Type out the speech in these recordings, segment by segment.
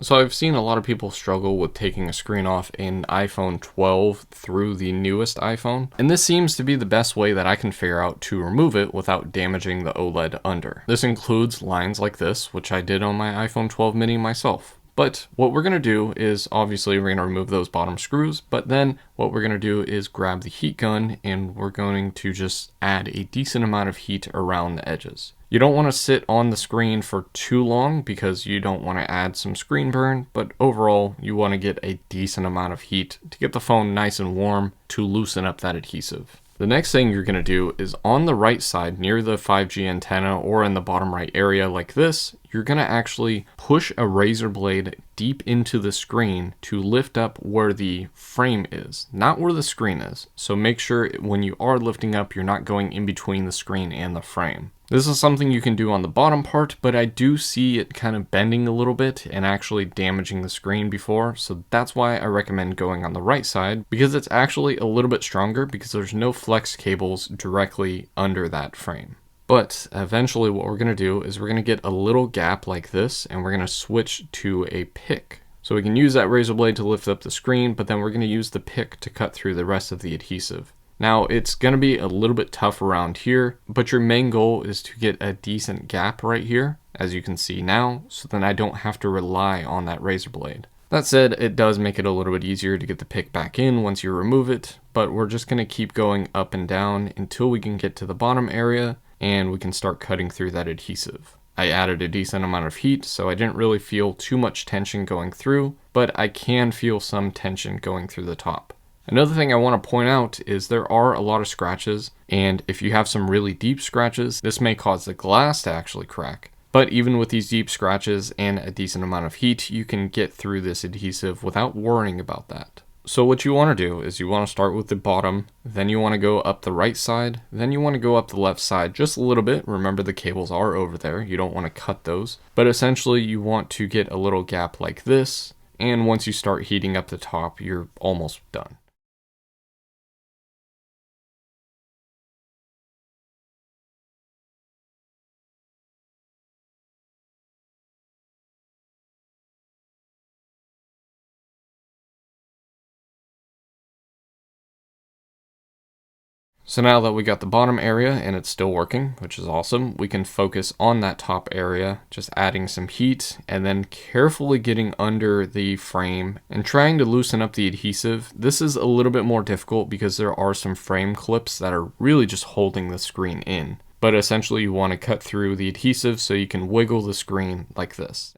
So I've seen a lot of people struggle with taking a screen off in iPhone 12 through the newest iPhone, and this seems to be the best way that I can figure out to remove it without damaging the OLED under. This includes lines like this, which I did on my iPhone 12 mini myself. But what we're going to do is, obviously we're going to remove those bottom screws, but then what we're going to do is grab the heat gun and we're going to just add a decent amount of heat around the edges. You don't want to sit on the screen for too long because you don't want to add some screen burn, but overall you want to get a decent amount of heat to get the phone nice and warm to loosen up that adhesive. The next thing you're going to do is on the right side near the 5G antenna or in the bottom right area like this, you're going to actually push a razor blade deep into the screen to lift up where the frame is, not where the screen is. So make sure when you are lifting up, you're not going in between the screen and the frame. This is something you can do on the bottom part, but I do see it kind of bending a little bit and actually damaging the screen before, so that's why I recommend going on the right side, because it's actually a little bit stronger because there's no flex cables directly under that frame. But eventually what we're going to do is we're going to get a little gap like this, and we're going to switch to a pick. So we can use that razor blade to lift up the screen, but then we're going to use the pick to cut through the rest of the adhesive. Now, it's going to be a little bit tough around here, but your main goal is to get a decent gap right here, as you can see now, so then I don't have to rely on that razor blade. That said, it does make it a little bit easier to get the pick back in once you remove it, but we're just going to keep going up and down until we can get to the bottom area and we can start cutting through that adhesive. I added a decent amount of heat, so I didn't really feel too much tension going through, but I can feel some tension going through the top. Another thing I want to point out is there are a lot of scratches, and if you have some really deep scratches, this may cause the glass to actually crack. But even with these deep scratches and a decent amount of heat, you can get through this adhesive without worrying about that. So what you want to do is you want to start with the bottom, then you want to go up the right side, then you want to go up the left side just a little bit. Remember, the cables are over there. You don't want to cut those. But essentially you want to get a little gap like this, and once you start heating up the top, you're almost done. So now that we got the bottom area and it's still working, which is awesome, we can focus on that top area, just adding some heat and then carefully getting under the frame and trying to loosen up the adhesive. This is a little bit more difficult because there are some frame clips that are really just holding the screen in. But essentially you want to cut through the adhesive so you can wiggle the screen like this.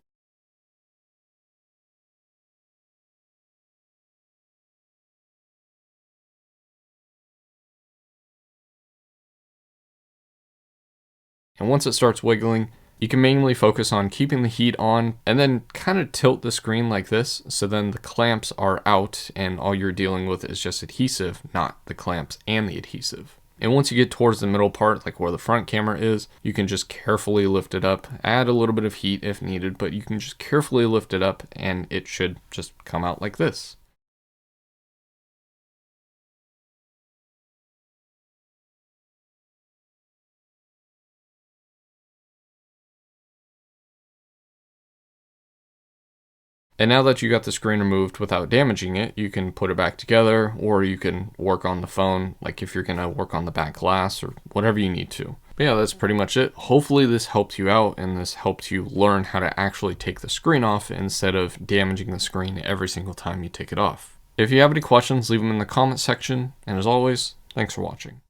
And once it starts wiggling, you can mainly focus on keeping the heat on and then kind of tilt the screen like this, so then the clamps are out and all you're dealing with is just adhesive, not the clamps and the adhesive. And once you get towards the middle part, like where the front camera is, you can just carefully lift it up, add a little bit of heat if needed, but you can just carefully lift it up and it should just come out like this. And now that you got the screen removed without damaging it, you can put it back together, or you can work on the phone, like if you're gonna work on the back glass or whatever you need to. But yeah, that's pretty much it. Hopefully this helped you out and this helped you learn how to actually take the screen off instead of damaging the screen every single time you take it off. If you have any questions, leave them in the comment section. And as always, thanks for watching.